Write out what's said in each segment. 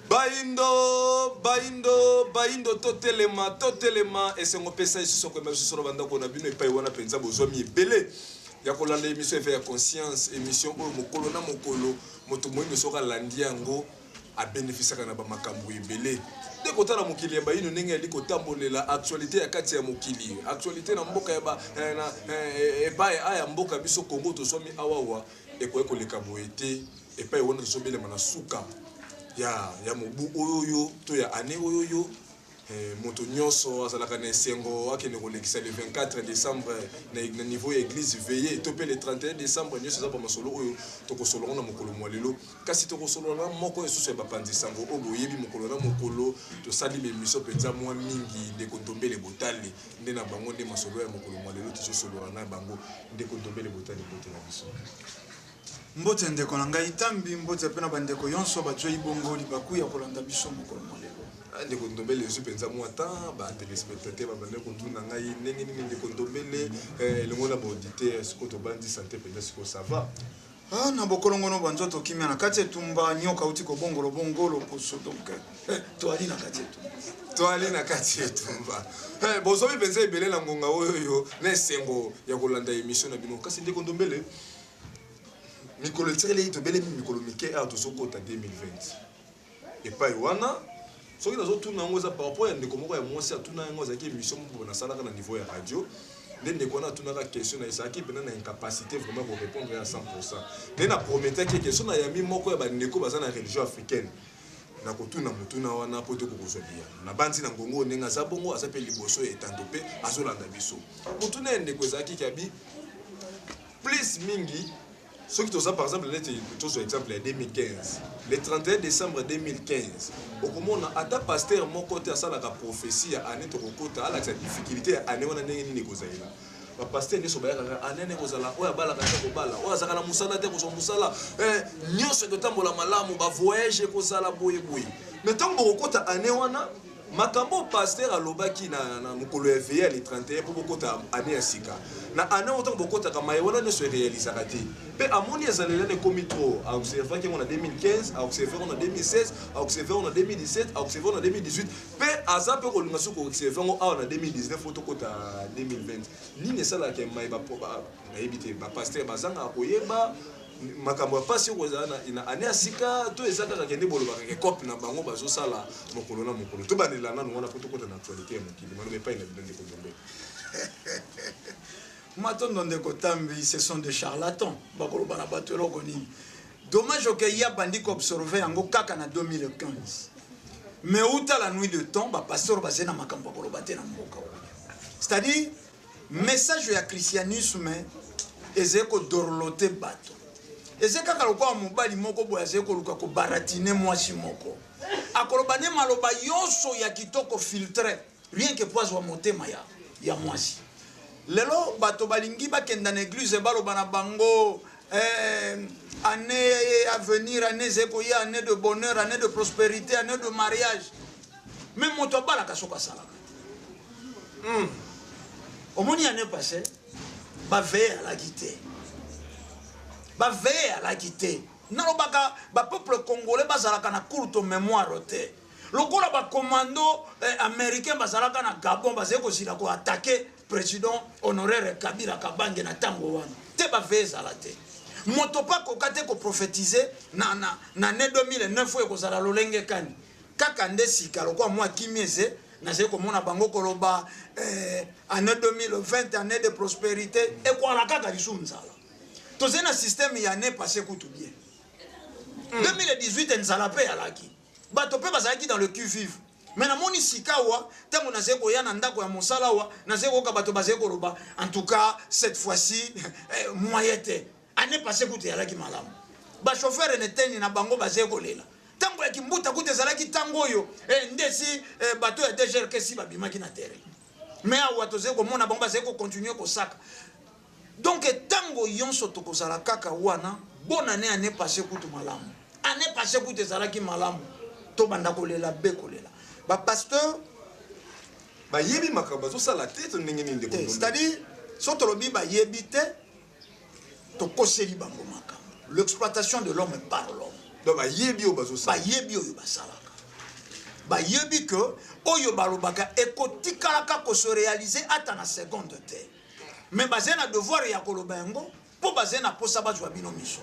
Baindo totelema et c'est mon pesa ici sur comme sur banda ko na bino e pai wana penza bozomi ebele ya kolanda émission éveil à conscience émission oyo mokolo na mokolo moto moyi soka landi yango a bénéficier na ba makambo ebele de kota na mokili ya baino ndenge ali kotambolela actualité ya kati ya mokili actualité na mboka ya ba aya mboka biso Congo to somi awawa e ko ekoleka boete e pai wana to sobele mana suka ya mobu oyoyo to ya ane oyoyo moto nyonso azalaka na esengo akende kolekisa le 24 décembre na niveau ya église veillé to pe le 31 décembre nyonso za ba masolo oyo to kosolonga na mokolo mwalelo kasi to kosolonga moko esusu ya bapanzi sango obo yebi mokolo na mokolo to sali be miso penza mwa mingi de kontombele botali nde na bango nde masolo ya mokolo mwalelo to solonga na bango nde kontombele botali bote na biso mbote ndeko na ngai tambi mbote pe na bandeko yonso bajoyi bongoli bakuya kolanda biso mokolo mwalelo ndeko ndombele yesu penza mwata ba téléspectateur ba bandeko tuna ngai ndenge nini ndeko ndombele lengo na auditeur siko to bandi santé penza siko ça va na bokolongono banzo to kimia na kati etumba nyoka uti ko bongolo poso donc to ali na kati etumba bozomi penza ebele na ngonga oyo na esengo ya kolanda émission na bino kasi ndeko ndombele mikolo tsele to bele mikolo mike a to sokota 2020 et pas wana soki nazo tuna ngo za par rapport ya ndeko moko ya mwasi atuna ngo za ki émission mbo na sala na niveau ya radio nde ndeko na tuna ka question na isaki pena na incapacité vraiment pour répondre à 100%. Nde na promettre que question na yami moko ya ba ndeko baza na religion africaine na kotuna mutuna wana poto kokozolia na banzi na ngongo nenga za bongo azape liboso etando pe azolanda biso mutuna ndeko za ki kabi plus mingi. Ce qui par exemple, un exemple 2015, le 31 décembre 2015, au moment où Ata pasteur mon côté à ça la prophétie à année to côté à la difficulté à année on a né gozaïla. Le pasteur ne sobaya année ne gozala oya bala ka ko bala oya zakala musala te ko so musala nyonso de tambola malamu ba voyage ko sala boye. Mais tant que côté année wana makambo pasteur alobaki na mokolo ya le 31 pour bokota année ya sika na année autant bokota kama yona ne se réalisa kati pe amoni ezalela ne komitro a observer que on a 2015 a observer on a 2016 a observer on a 2017 a observer on a 2018 pe azape ko linga suko observer on a 2019 auto kota 2020 nini sala ke mai ba na ebite ba pasteur bazanga akoyeba makambo ya pasi kozana ina ane asika to ezaka ka kende bolo ba ke cop na bango bazo sala mokolo na mokolo to banela na ngona poto kota na actualité ya mokili mano me pa ina bidande ko ndombe matondo ndeko tambi ce sont des charlatans bakolo bana bato eloko nini dommage que ya bandi ko observer yango kaka na 2015 mais uta la nuit de temps ba pasteur bazena makambo bakolo batena mboka c'est-à-dire message ya christianisme ezeko dorlote bato eze kaka lokwa mobali moko boya zeko luka ko baratine mwasi moko akolobane maloba yonso ya kitoko filtré rien que poise wa motema ya mwasi lelo bato balingi bakenda na église baloba na bango année à venir année zeko ya année de bonheur année de prospérité année de mariage même moto bala kasoka sala omoni année passée ba veille à la guitare ba veille à la guitare nalobaka ba peuple congolais bazalaka na courte mémoire te lokola ba commando américain bazalaka na Gabon bazeko sila ko attaquer président honoraire Kabila Kabange na tango wana te ba veille à la te moto pa ko kate ko prophétiser na année 2009 ko zala lolenge kani kaka ndesika lokwa moi kimieze na zeko mona bango koloba année 2020 année de prospérité et quoi la kaka lisunzala tous un système y année passé tout bien 2018 nzala pe alaki bato pe bazalaki dans le cul vif mais na moni sikawa tango na zeko ya na ndako ya mosala wa na zeko ka bato bazeko roba en tout cas cette fois-ci moyete année passée kutu yalaki malamu ba chauffeur ne teni na bango bazeko lela tango ya kimbuta kutu zalaki tango yo ndesi bato ya DGR kesi babimaki na terrain mais awa to zeko mona bango bazeko continuer ko saka. Donc tango yonso tokozala kaka wana bonne année passée kutu malamu année passée kutu zalaki malamu to banda kolela be kolela ba pasteur ba yebi makaba so sala tete ndenge ninde ko c'est-à-dire soto lobi ba yebi te to koseli bango makamba l'exploitation de l'homme par l'homme donc ba yebi o bazo sala ba yebi o basalaka ba yebi que oyo balobaka ekotikalaka ko se réaliser ata na seconde te mais bazé na devoir ya koloba yango po bazé na posa bazwa bino miso.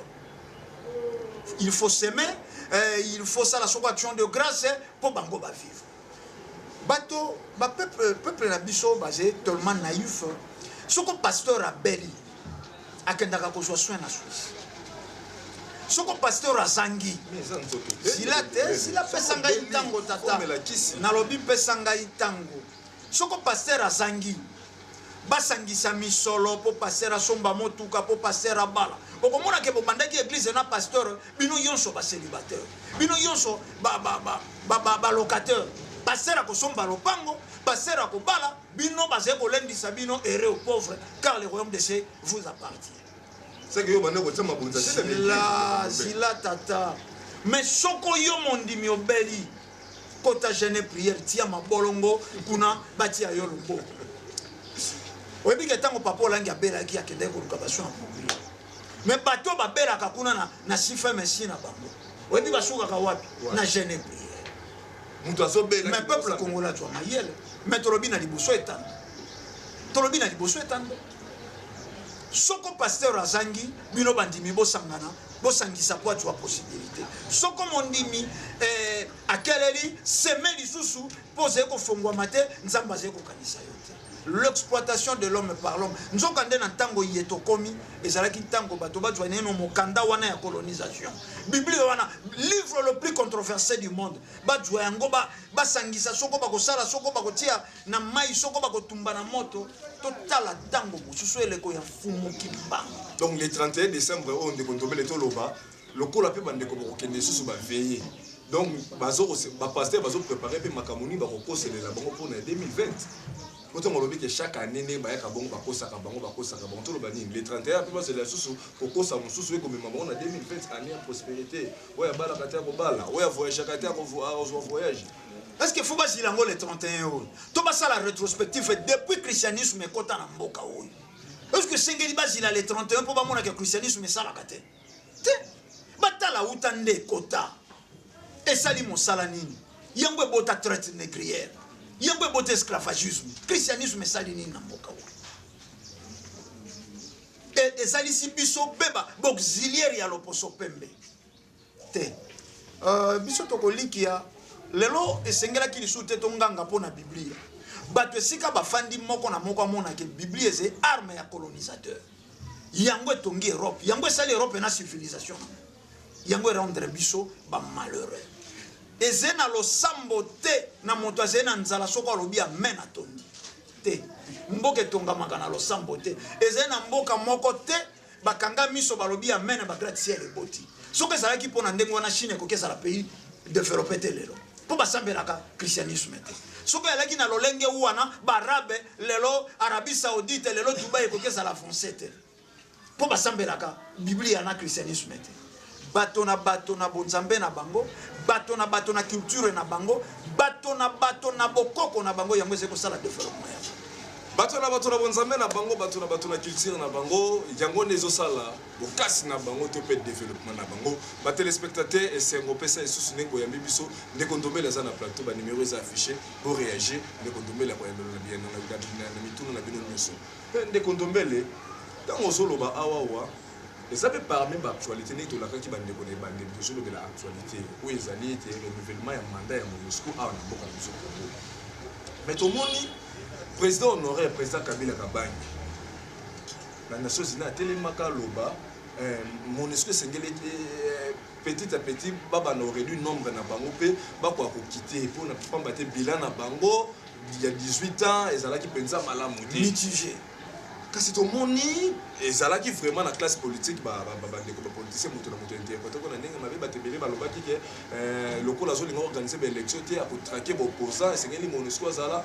Il faut s'aimer, il faut ça la action de grâce pour bango ba vivre. Bato ba peuple na biso basé tellement naïf. Soko pasteur a beli akendaka ko soin na Suisse. Soko pasteur a zangi sila pesanga itango tata na lobi pesanga itango. Soko pasteur a zangi basangisa misolo po pasteur a somba motuka po pasteur a bala. Okomona ke bobandaki église na pasteur bino yonso ba célibataire bino yonso ba locataire pasteur ko somba lopango pasteur ko bala bino bazé ko lendisa bino erreur aux pauvres car le royaume de Dieu vous appartient. C'est que yo bande ko tsama bunza zila tata mais soko yo mondimi obeli kota jeune prière tia mabolongo kuna batia yo lubo oyebi ke tango papa olangi abelaki akende koluka baso ya public mais bato babelaka kuna na sifa mesi na bango oyebi basukaka wapi na jeune prière mutu azobela mais peuple congolais tu mayele mais tolobi na liboso etando soko pasteur azangi bino bandimi bosangana bosangisa po atwa possibilité soko mondimi akeleli seme lisusu pose ko fongwa mate nzamba ze ko kanisa yote. L'exploitation de l'homme par l'homme nzokande na tango yetokomi ezalaki tango bato bazwa neno mokanda wana ya colonisation Bible wana livre le plus controversé du monde bazwa yango basangisa soko bakosala soko bakotia na mai soko bakotumba na moto totala tango mosusu eleko ya fumu kimbanga. Donc le 31 décembre on de kontombe le toloba lokola pe bande ko bokende susu ba veiller donc bazo ba pasteur bazo préparer pe makamoni ba kokoselela bango pour 2020. Autant on que chaque année ne ba yaka bango ba kosaka bango toloba nini le 31 pe c'est la susu kokosa mususu ko mema bango na 2020 année de prospérité oya bala kata ko bala oya voyage kata ko voyage. Est-ce qu'il faut basi lango le 31 euro to basa la rétrospective depuis christianisme ekota na mboka oyo. Est-ce que sengeli basi la le 31 pour ba mona que christianisme sala kate te batala utande kota esali mosala nini yango ebota traite négrière yango ebota esclavagisme christianisme esali nini na mboka oyo ezali si biso beba auxiliaire ya loposo pembe te biso tokolikia lelo esengelaki lisu te tonganga mpona biblia bato esika bafandi moko na moko amona ke biblia eze arme ya colonisateur yango etongi Europe yango esali Europe na civilisation yango erendre biso bamalheureux eze na losambo te na moto azali na nzala soko alobi amen atondi te mboka etongamaka na losambo te eze na mboka moko te bakanga miso balobi amen bagrate ciel eboti soki ezalaki mpona ndenge wana Chine ekoki ezala pays développé te lelo mpo basambelaka christianisme te soki ezalaki na lolenge wana barabe lelo Arabie Saoudite lelo Dubai ekoki ezala foncé te mpo basambelaka biblia na christianisme te bato na bonzambe na bango bato na culture na bango bato na bokoko na bango yango ezeko sala développement ya bato na bonzambe na bango bato na culture na bango yango nezo sala bokasi na bango to pe développement na bango ba téléspectateurs esengo pesa esusu nengo ya bibiso ndeko ndombela za na plateau ba numéro est affiché pour réagir ndeko ndombela kwa yelo na bien na mituna na bino nyuso ndeko ndombele tango solo ba awawa et ça peut parmi l'actualité n'est tout là qui va déconner bande de la actualité où ils allaient être renouvellement et mandat à Monusco à Naboka Congo mais tout le monde président honoraire président Kabila Kabani la nation zina telemaka loba Monusco sengeli petit à petit baba na réduit nombre na bango pe ba kwa ko quitter pour na pas battre bilan na bango il y a 18 ans et ça là qui pensa malamu mitigé. Kasi to moni ezalaki vraiment la classe politique bandeko bapoliticien moto na moto interprète ko na ndenge mabe batebele balobaki ke lokola azolinga organiser baélection te akotrake baopposant esengeli Monusco azala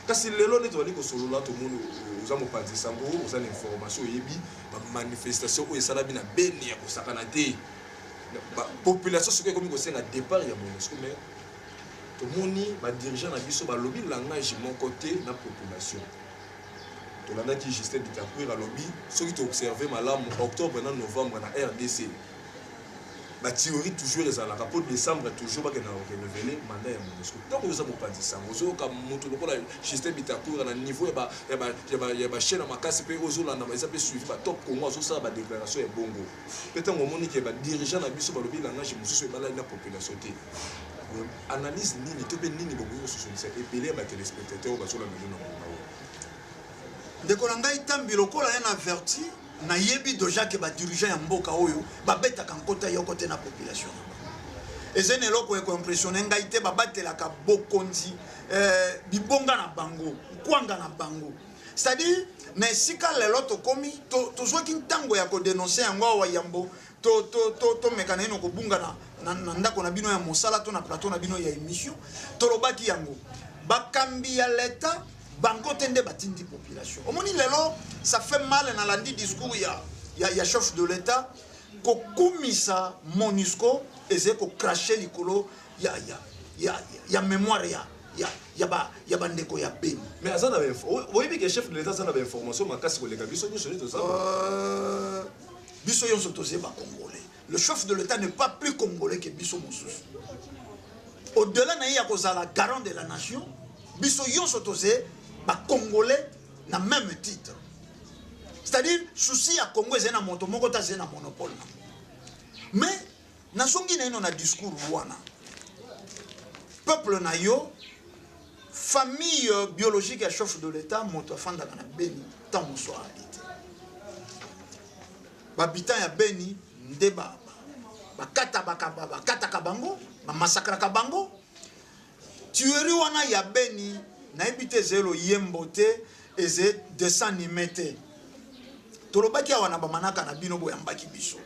kasi lelo nde tozali kosolola tomoni oza mopanzi sango oza na information oyebi bamanifestation oyo esalabi na beni ya kosakana te population soki ekomi kosenga départ ya Monusco mais tomoni badirigant na biso balobi langage moko te na population Tolanda qui Justin Bitakwira lobby, ceux qui ont observé malam octobre et novembre na RDC. la théorie toujours les ala pour décembre toujours pas que na renouveler mandat ya MONUSCO donc vous avez pas dit ça vous comme moto lokola Justin Bitakour na niveau ya ba chaîne makasi pe ozolanda ba ezapé suivi ba top Congo zo ba déclaration ya bongo peut-être au moni que ba dirigeant na biso ba lobi langage mususu ba la population té analyse nini to pe nini bo zo solution et pelé ba téléspectateurs ba zo la maison na de kolanga itambi lokola yana averti na yebi doja ke ba dirigeant ya mboka oyo ba beta kan kota yo côté na population ezene loko ko impressionner ngai te ba batela ka bokonzi bibonga na bango kwanga na bango c'est-à-dire na sika lelo to komi to zo kintango ya ko dénoncer yango wa yambo to mekana ino ko bunga na ndako na bino ya mosala to na plateau na bino ya émission to lobaki yango bakambi ya l'état bango tende batindi population omoni lelo ça fait mal na landi discours ya chef de l'état ko kumisa MONUSCO eze ko cracher likolo ya mémoire ya bandeko ya Beni mais azana oui que chef de l'état ça na information makasi ko leka biso biso to ça biso yonso toze ba congolais le chef de l'état n'est pas plus congolais que biso mosusu au-delà na ya kozala garant de la nation biso yonso toze ba congolais na même titre c'est-à-dire souci ya Congo ezena moto moko ta zena monopole mais na songi na ino na discours wana peuple na yo famille biologique ya chef de l'état moto afanda na Beni tant mosoa ite babitan ya Beni ndeba bakata kabango ba massacre kabango tuerie wana ya Beni na ebite zelo yembote eze desanimete tolobaki awana ba manaka na bino boyambaki biso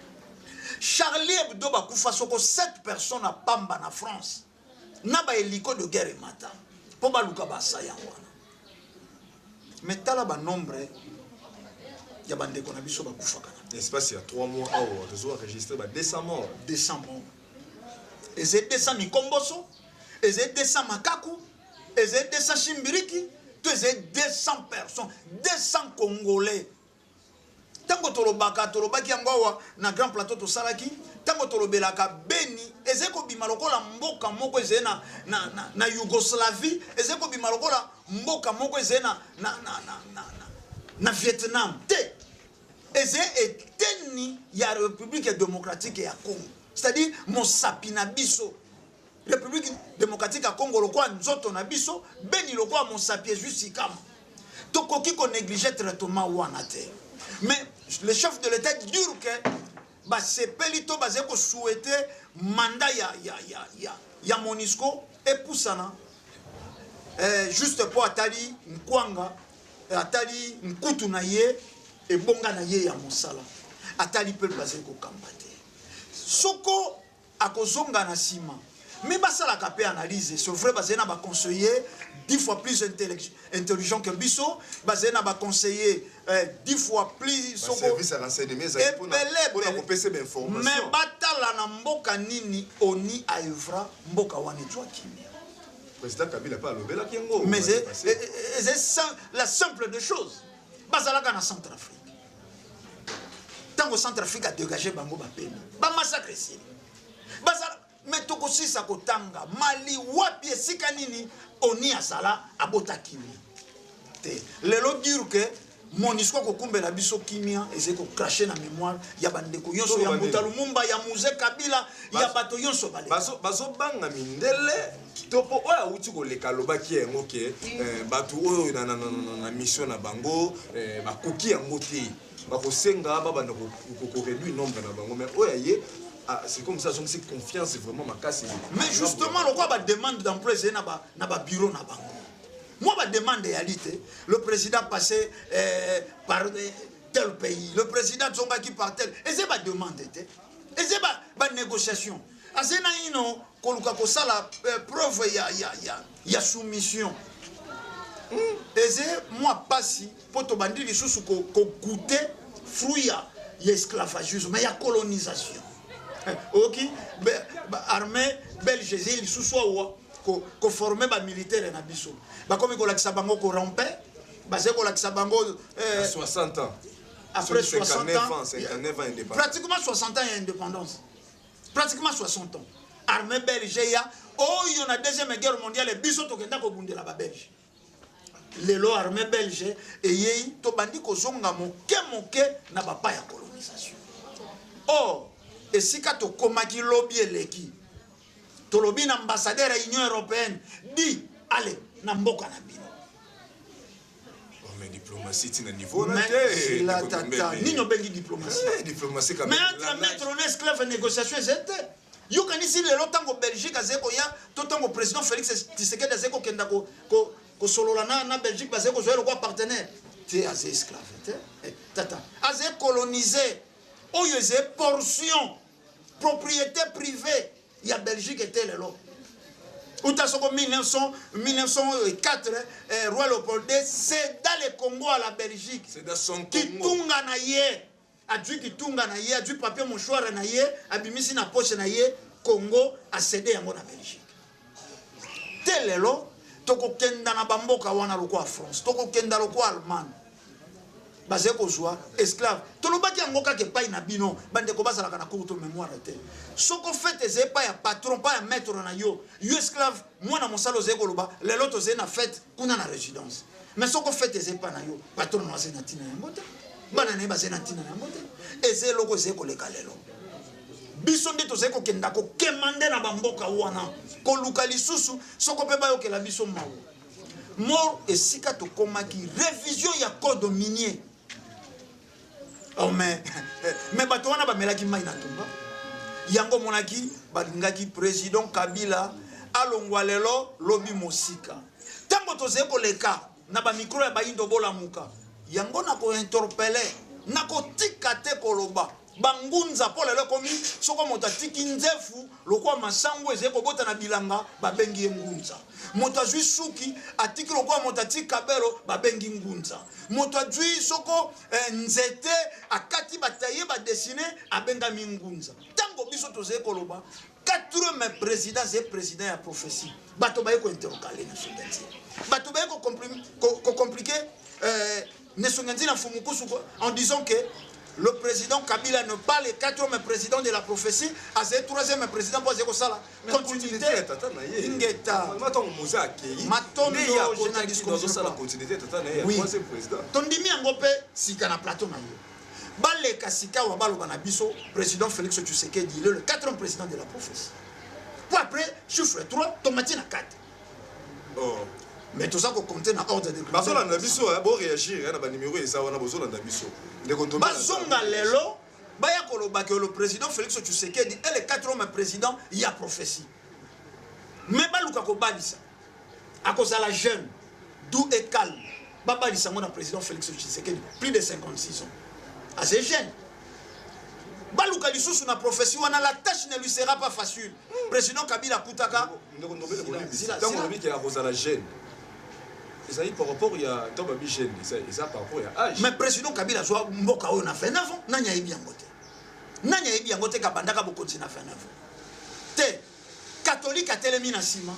Charlie Hebdo ba kufa soko 7 personnes à pamba na France na ba hélico de guerre mata po ba luka ba sa wana mais tala ba nombre ya bandeko na biso ba kufa kana espace ya 3 mois awa tozo enregistrer ba 200 morts eze 200 mikomboso eze 200 makaku eze 200 chimbiriki to eze 200 personnes 200 congolais tango tolobaki yango awa na grand plateau to salaki tango tolobelaka Beni eze ko bima lokola mboka moko eze na Yougoslavie eze ko bima lokola mboka moko eze na Vietnam te eze eteni ya République démocratique ya Congo c'est-à-dire mosapi na biso République démocratique ya Congo lokwa nzoto na biso Beni lokwa mosapi jusqu'à tokoki ko négliger traitement wana te mais le chef de l'état dit que ba sepelito bazé ko souhaiter mandat ya MONUSCO et poussana juste pour atali nkwanga atali nkutu na ye et bonga na ye ya mosala atali pe bazé ko kambate soko akozonga na sima mais basala ka pe analyse c'est vrai bazé na ba conseiller 10 fois plus intelligent que biso bazé na ba conseiller 10 fois plus service à renseignement pour PC d'information mais batala na mboka nini oni aevra mboka wana etwa kimia président Kabila pas lobela kingo mais c'est la simple de choses bazala kana Centrafrique tango Centrafrique a dégagé bango ba peni ba massacre ici bazala mais toko sisa kotanga Mali wapi esika nini oni asala abota kimia te lelo dire que MONUSCO ko kumbela biso kimia eze ko cracher na mémoire ya bandeko yonso ya Mutalumumba ya Muse Kabila ya bato yonso bale bazo banga mindele topo oya uti ko leka lobaki yango ke bato oyo na mission na bango bakoki yango te bakosenga ba banda ko réduire nombre na bango mais oya ye c'est comme ça donc c'est confiance vraiment makasi mais justement le quoi ba demande d'emploi na ba bureau na bango. Moi, ma demande est le président passé par tel pays, le président Zonga qui par tel. Et c'est ma demande. Et c'est ma négociation. Et c'est la preuve, il y a soumission. Et c'est moi, pas si, pour te bandir les choses qu'on goûter, fruit, il y a esclavagisme, mais il y a colonisation. Ok? Armée belge, il sous-soit ko former ba militaire na biso ba comme ko lakisa bango ko romper ba se ko lakisa bango 60 ans après 60 ans 59 ans indépendance pratiquement 60 ans d'indépendance pratiquement 60 ans. Armée belge, oh, il y a la deuxième guerre mondiale, et biso tokenda ko bundela ba belge. Lelo armée belge, et yei, to bandi ko zonga moke na bapa ya colonisation. Or, et si kato komaki lobby eleki, to lobby na ambassadeur à l'Union européenne, dit, allez, na mboka na bino. Mais diplomatie, c'est un niveau. Mais la tata, ni no bengi diplomatie. Diplomatie quand mais même. entre maître en esclave et négociation, c'était. Yo kan ici le lotango Belgique azeko ya, totango président Félix Tshisekedi azeko kenda ko solola na Belgique bazeko zo le partenaire. T'es azé esclave, tata. Azé colonisé. Oyo zé portion propriété privée. Il y a Belgique était le lot. En 1904, Roi Léopold II, c'est dans le Congo à la Belgique. C'est dans son Congo. Qui tunga na ye, a du papier mouchoir na ye, a bimisi na poche na ye, Congo a cédé yango na Belgique. Tel est là, toko kenda na bamboka wana loko a France, toko kenda loko Allemagne. Basé ko joie esclave tolobaki yango kaka epai na bino bande ko bazalaka na courte mémoire te soko fete eze epai ya patron pas ya maître na yo esclave mwana mosala oze koloba lelo toze na fête kuna na résidence mais soko fete eze epai na yo patron na aze na tina yango te bana ne baze na tina yango te eze loko eze koleka lelo biso nde toze kokenda kokemande na bamboka wana koluka lisusu soko mpe bayokela biso mawo mort esika tokomaki révision ya code minier. Oh mais bato wana bamelaki mai na tumba yango monaki balingaki président Kabila alongwa lelo lobi mosika tango toze koleka na ba micro ya bayindo bolamuka yango na ko interpeller na ko tikate koloba bangunza po lelo komi soko moto atiki nzefu lokwa masango eze kobota na bilanga babengi ngunza moto azwi suki atiki lokwa moto atiki kabelo babengi ngunza moto azwi soko nzete akati bataye ba dessiner abenga mingunza tango biso toze koloba 4 présidents et présidents ya prophétie bato baye ko intercaler na sondenti bato baye ko compliquer ne sondenti na fumukusu en disant que le président Kabila ne pas les 4e présidents de la prophétie, à ce 3e président pour dire ça. Continuité. Ingeta. Matondo, journaliste la continuité. Oui. Tondimi Angope, Sikana Platon. Balé Kasika ou Abalo Banabiso, président Félix Tshisekedi, le 4e président de la prophétie. Puis après, chiffre 3, Tomatine à 4. Oh. Mais tout ça qu'on compte dans l'ordre de grandeur. Bazola Nabiso, bon réagir, on a numéro et ça, on a besoin d'Abiso. Bazonga lelo, baya koloba que le président Félix Tshisekedi est le 4e président, il y a prophétie. Mais baluka ko balisa. À cause de la jeune, doux et calme. Babalisa mon président Félix Tshisekedi, plus de 56 ans. À ces jeunes. Baluka lisusu na prophétie, la tâche ne lui sera pas facile. Président Kabila Koutaka. Tant qu'on a dit qu'il y a la jeune. Ça y par rapport, il y a Tom Abichen, ça par rapport à âge. Mais président Kabila soit mboka on a fait 9 ans, nanya yebi yangote. Nanya yebi yangote kabandaka bokoti na fait 9 ans. Te catholique a telemi na sima.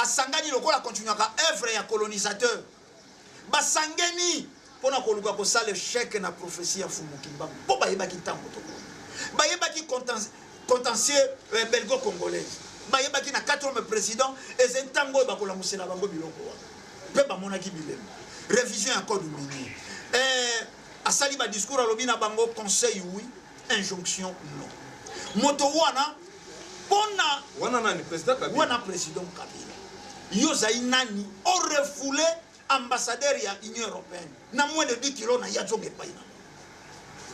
Asangani lokola continuaka œuvre ya colonisateur. Basangeni pona koluka ko sale chèque na prophétie ya Fumukimba. Po ba yeba kitambo to. Ba yeba ki contentieux belgo-congolaise. Ba yeba ki na 4e président et zentango ba kola musela bango biloko. Révision à code minier. À Saliba discours à l'obina bango conseil oui, injonction non. Moto wana wana président Kabila. Yozaï nani au refoulé ambassadeur ya Union européenne. Na moins de 10 kilos na yadjonge paina.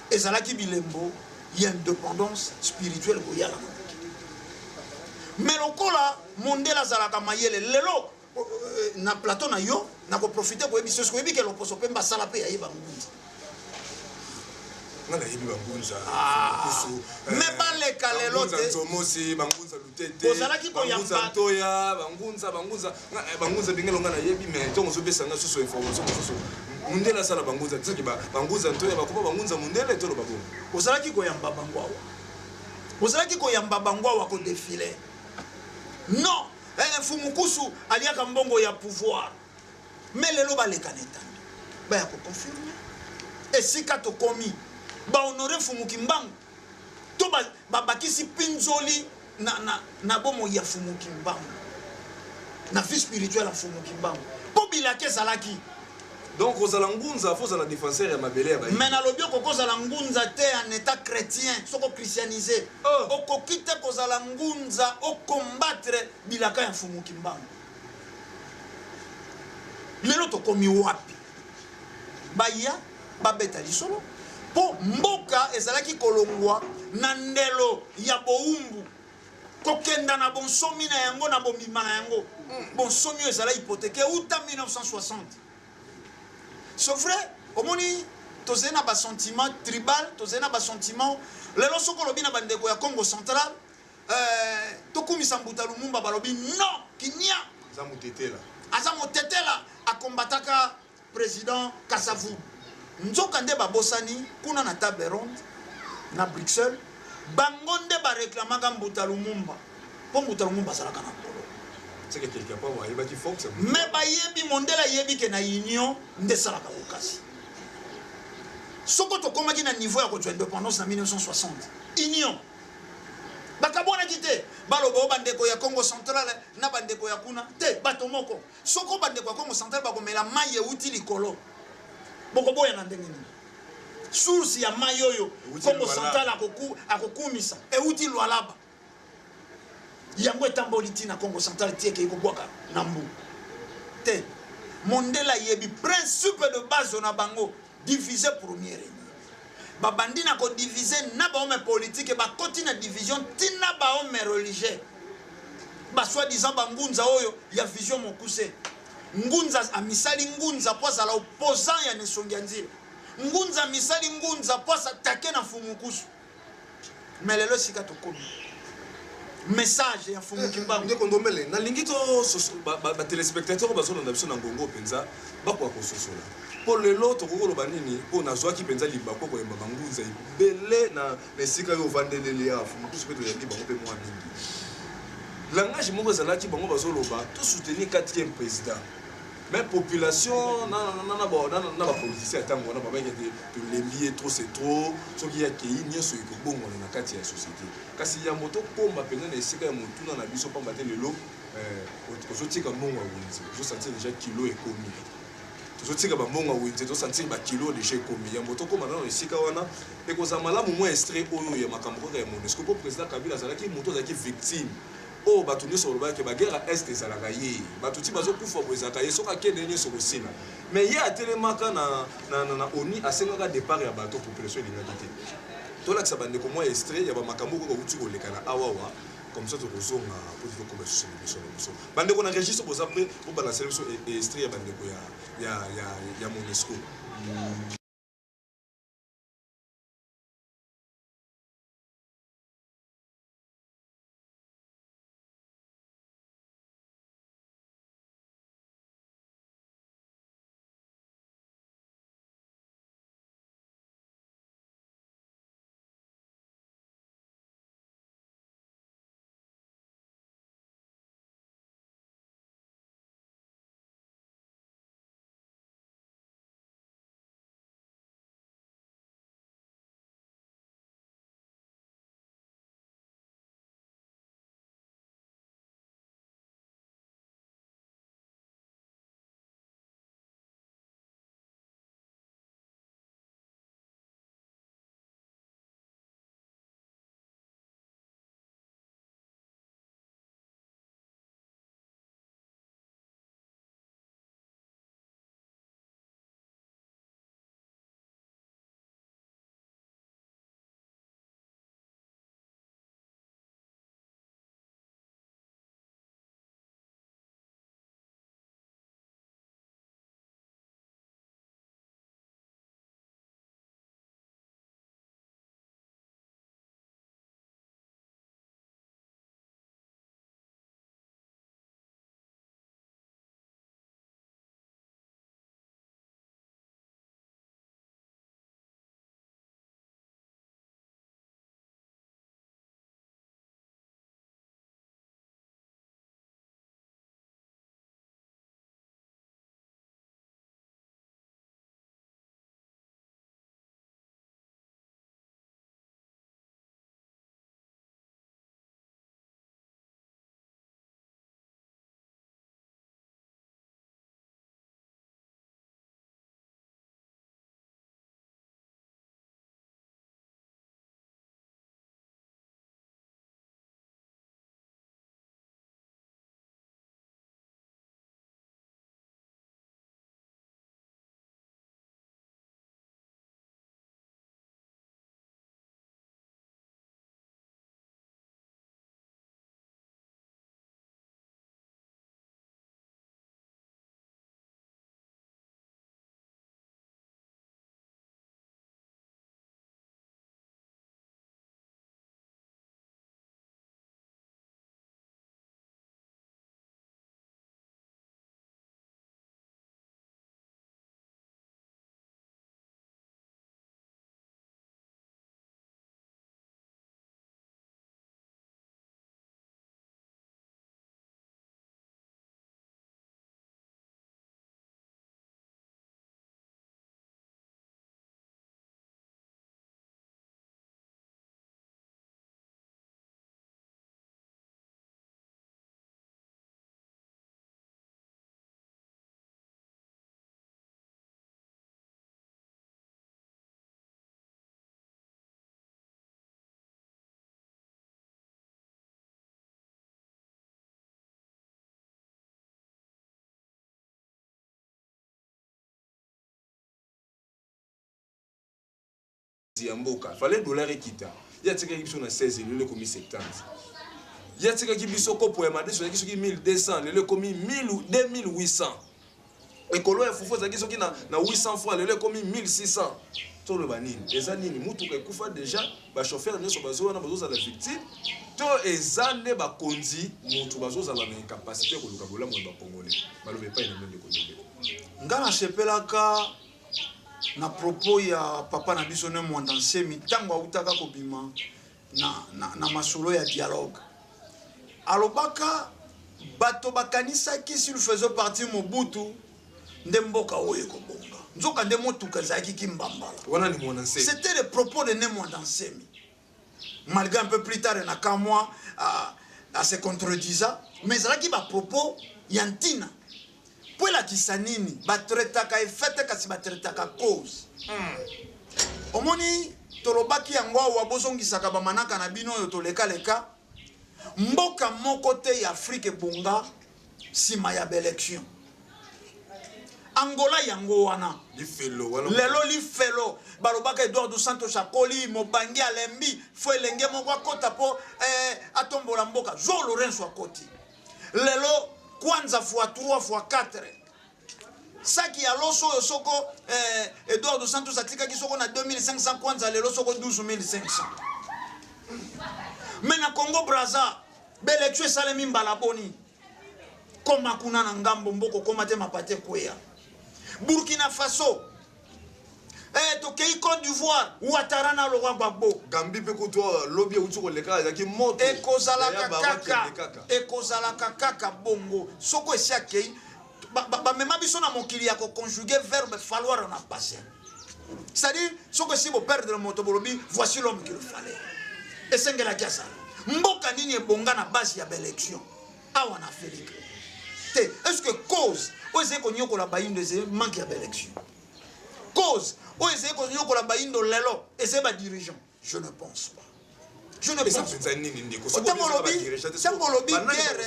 Et Zalaki Bilembo, il y a une dépendance spirituelle pour yala. Mais lokola mondela zalaka mayele lelo na plateau na yo na ko profiter ko ebiso ko ebike loposo pemba sala pe ya yeba ngunza ngala yebi bangunza mais ba le kalelo te nzomosi bangunza lutete ozalaki ko yamba toya bangunza bingelo ngana yebi mais tongo zo besanga susu information susu mundela sala bangunza tsiki ba bangunza ntoya bakuba bangunza mundele tolo babo ozalaki ko yamba bangwawa ozalaki ko yamba bangwawa ko défiler non. Fumukusu aliaka mbongo ya pouvoir. Mais lelo ba lekaneta. Ba ya ko confirmer. Et si kato komi ba honorer Fumukimbangu. To to bakisi pinzoli na bomo ya Fumu Kimbangu na vie spirituelle ya Fumu Kimbangu po bilake ezalaki. Donc kozala ngunza faut la défenseur ya mabele ya bayi. Mais na lobi kozala ngunza te en état chrétien soko christianisé. Okoki te kozala ngunza o combattre bilaka ya Fumu Kimbangu. Lelo tokomi wapi? Baya babeta lisolo po mboka ezalaki kolongwa na ndelo ya boumbu kokenda na bonsomi na yango na bomima na yango. Bonsomi ezala hypothéqué uta 1960. C'est vrai, omoni tozena ba sentiment tribal, tozena ba sentiment lelo soko lobi na bandeko ya Congo central tokumisa Mbuta Lumumba balobi non kinya zamutetela azamotetela akombataka président Kasavu. Nzoka nde babosani kuna na table ronde na Bruxelles bango nde ba réclamaka Mbuta Lumumba po Mbuta Lumumba salaka na polo. C'est que quelque part wa yeba ki fox mais ba yebi mondela yebi ke na union nde salaka okasi. Soko to komaki na niveau ya ko indépendance na 1960 union bakabona kite balobo bandeko ya Congo central na bandeko ya kuna te bato moko soko bandeko ya Congo central bakomela maye uti likolo boko boya na ndenge nini source ya maye oyo Congo central akokumisa e uti lwalaba yango etamboli ti na Congo central tieke ikobwaka na mbu te mondela yebi principe de base na bango diviser première babandi na ko diviser na ba homme politique ba koti na division tina ba homme religieux ba soi-disant ba ngunza oyo ya vision mokuse ngunza amisali ngunza poza la opposant ya Nesongi Nzila ngunza misali ngunza poza attaquer na Fumukusu mais lelo sika to komi message ya Fumu Kimbangu ndeko ndombele na lingito ba téléspectateurs bazona na biso na ngongo penza bakwa ko sosola pour le lot tokoko loba nini po nazwaki penza libako ko yamba ngunza ibele na esika yo vandelele ya Fumukusu peto ya libango pe mwa mingi langage moko ezalaki bango bazoloba to soutenir 4e président mais population na ba politicien atango na baba ngete to lembier trop c'est trop so ki ya kei nyeso ikobongo na kati ya société kasi ya moto komba penza na esika ya motuna na biso pamba te lelo ozotika mbongo ya wenze ozo sentir déjà kilo ekomi ozotika ba mbongo ya wenze ozo sentir ba kilo déjà ekomi ya moto komba na esika wana ekoza malamu mo extrait oyo ya makambo ya MONUSCO po président Kabila azalaki moto azalaki victime oh batuni sur le bac ba guerre est ezalaka ye batuti bazokufa bozaka ye soka kende nyeso kosila mais ye atelemaka na oni asengaka départ ya bato population elingaki te tolakisa bandeko mwa extrait ya bamakambo koko kuti kolekana awawa comme ça tokozonga po tokoma susu l'émission na biso bandeko na registre boza prêt po balancer biso extrait ya bandeko ya MONUSCO Yamboka, fallait dollar et kita. Il y a tika qui sont à 16, le commis 70. Il y a tika qui sont pour Yamade, sur qui sont 1200, le commis 1000 ou 2800. Et que l'on a foufu, qui sont na 800 fois, le commis 1600. Tout le banine. Les années, moutou que koufa déjà, ba chauffeur ne sont pas besoin à la victime. Tout les années, ba kondi, moutou bazo à la incapacité que le kabola mon ba congolais. Malobé pas une même de congolais. Ngana sepelaka. Na propos ya papa na biso ne mwandansemi tango autaka kobima na masolo ya dialogue alobaka bato bakanisaki s'il faisait partie Mobutu nde mboka oyo kobonga nzoka nde motuka zaki kimbambala wana ni mwandansemi. C'était le propos de ne mwandansemi malgré un peu plus tard na kamwa à se contredisant mais zalaki ba propos yantina. Pour la kisanini, batretaka effet kasi batretaka cause. Omoni tolobaki yango wabozongisaka ba manaka na bino yo toleka leka. Mboka moko te ya Afrique bonga sima ya élection. Angola yango wana. Lelo li felo balobaka Edouard dos Santos Chakoli mobangi alembi fo elenge moko akota po atombola mboka zo Lorenzo akoti. Lelo kwanza fois 3 fois 4 saki ya loso yosoko Edouard dos Santos atika kisoko na 2500 kwanza lelo soko 12500 mais na Congo Brazza belection salemi mbala boni koma kuna na ngambo mboko koma te mapate kweya Burkina Faso tokei Côte d'Ivoire Ouattara na Laurent Gbagbo Gambie pe ko to lobby utiko leka ya ki moto ekozalaka kaka bongo soko esiakei ba mema biso na mokili ya ko conjuguer verbe falloir na passé c'est-à-dire soko si bo perdre le moto bolobi voici l'homme qu'il fallait esengela kiasa mboka nini ebonga na base ya élection awa na Afrique te est-ce que cause oze ko nyoko la bayindo ze manque ya élection cause ou essayer qu'on y a la baïndo lelo et c'est ma dirigeant. Je ne pense pas. Je ne pense pas. Tangolobi guerre.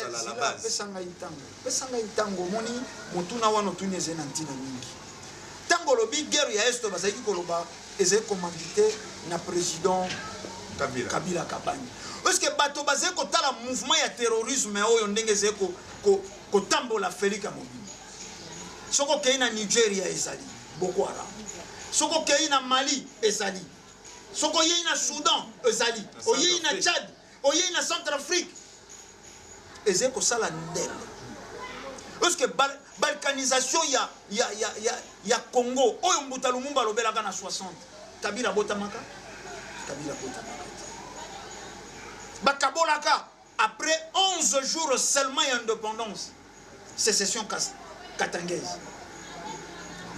Pesanga itango moni mutuna wano tunye nantina mingi. Tangolobi guerre ya esto basaki koloba eze commandité na président Kabila Kabani. Parce que bato bazé ko tala mouvement ya terrorisme oyo ndenge ze ko tambola Felika Mobimba. Soko keina Nigeria ezali Boko Haram. Soko kei na Mali ezali soko yei na Soudan ezali oyei na Tchad oyei na Centrafrique ezeko sala ndele parce que balkanisation ya Congo oyo mbuta Lumumba lobelaka na 60 Kabila botamaka bakabolaka après 11 jours seulement d'indépendance sécession katangaise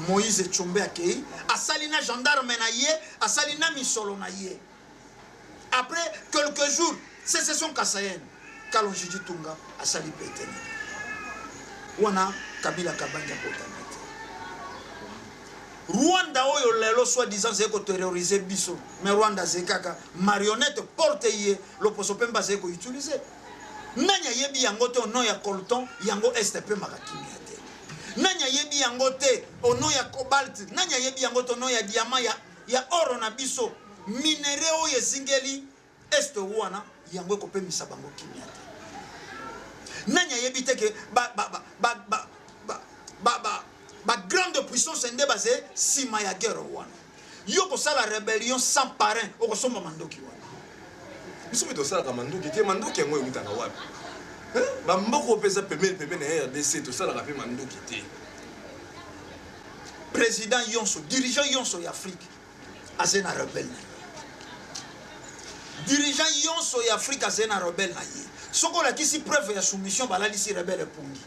Moïse Tchombe akei asalina gendarme na ye asalina misolo na ye après quelques jours sécession kassaïenne Kalonji Tunga asali petene wana Kabila Kabanja botamete Rwanda oyo lelo soi-disant zeko terroriser biso mais Rwanda zekaka marionnette porte ye loposo pemba zeko utiliser nanya yebi yango te no ya colton yango STP makakimi nanya yebi yango te ono ya cobalt nanya yebi yango to no ya diamant ya oro na biso minerai oyo esingeli est wana yango ekopemisa bango kimia te nanya yebi te ke ba grande puissance nde basé sima ya guerre wana yo kosala rébellion sans parrain okosomba mandoki wana biso mito sala ka mandoki te mandoki yango yutaka wapi bamboko pesa pemene ya RDC to sala ka pe mandoki te président yonso dirigeant yonso ya Afrique azena rebelle dirigeant yonso ya Afrique azena rebelle na ye soko la kisi preuve ya soumission balali si rebelle pongi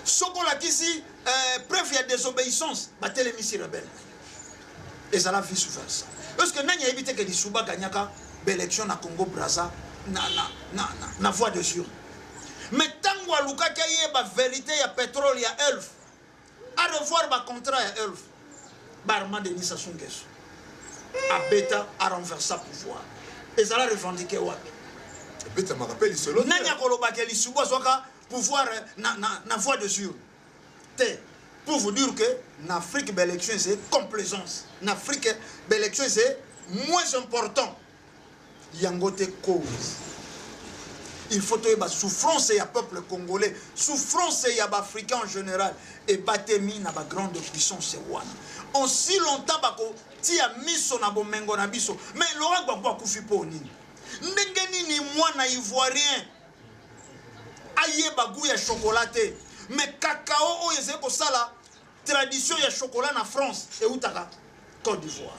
soko la kisi preuve ya désobéissance batelemi si rebelle ezala vice versa parce que nanya éviter que Lisuba gagnaka l'élection na Congo Brazza na voie de sûr mais tango aluka kaye ba vérité ya pétrole ya Elf à revoir ba contrat ya Elf barma de Nissa Sungeso a beta a renverser pouvoir ezala revendiquer wapi beta me rappelle solo nanya koloba ke Lisuba soka pouvoir na voie de sûr te pour vous dire que en Afrique l'élection c'est complaisance en Afrique l'élection c'est moins important yango te cause. Il faut que la souffrance et le peuple congolais, souffrance et l'Africain en général, et batemi na ba grande puissance wana. En si longtemps bako tia miso na bomengo na biso, mais Laurent Gbagbo kufi po nini. Ndenge nini mwana ivoirien aye bagou ya chocolaté, mais cacao o yeze ko sala tradition ya chocolat na France et utaka Côte d'Ivoire.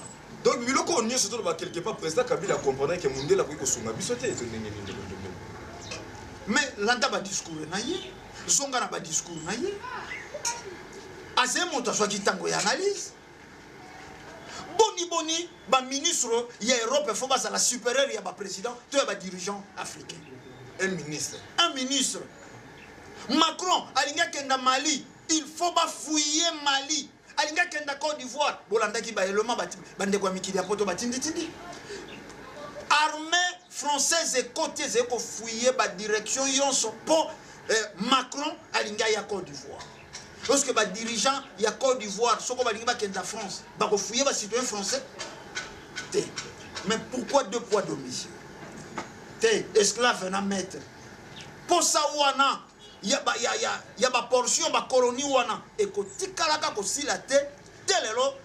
Donc biloko onye surtout ba quelque part président Kabila comprendre que Mundela ko sunga biso te ndenge nini. Mais landa ba discours na ye, zonga na ba discours na ye. Azé moto so kitango ya analyse. Boni ba ministre ya Europe faut ba la supérieure ya ba président, to ya ba dirigeant africain. Un ministre. Macron alinga kenda Mali, il faut ba fouiller Mali. Alinga kenda Côte d'Ivoire, bolanda ki ba élément ba ndeko mikili ya poto ba tindi. Armée française et côté c'est qu'on fouiller la direction pour Macron à l'Inga ya Côte d'Ivoire. Parce que les dirigeants ya Côte d'Ivoire, ce qu'on va dire que la France, va fouiller les citoyens français. Mais pourquoi deux poids deux mesures? Esclave na maître. Pour ça wana, il y a ma portion ma colonie wana et ko tikalaka ko silate telelo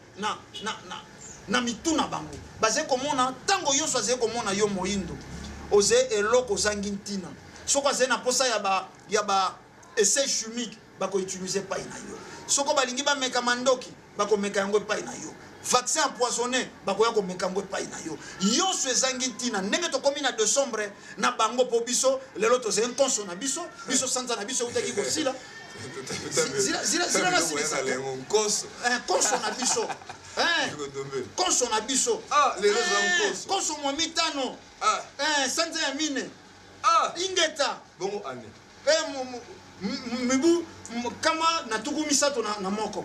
na mituna bango baze komona tango yo soze komona yo moindo oze eloko zangintina soko ze na posa ya ba essai chimique bako utiliser pa ina yo soko balingi ba meka mandoki bako meka yango pa ina yo vaccin empoisonné bako ya ko meka yango pa ina yo yo so zangintina ndenge to komi na décembre na bango po biso lelo to ze nkonso na biso sanza na biso utaki ko sila zira na sila konso na biso Konso na biso. Les raisons konso mo mitano. Sanza ya mine. Ingeta. Bongo ane. Mibu kama na tuku misato na moko.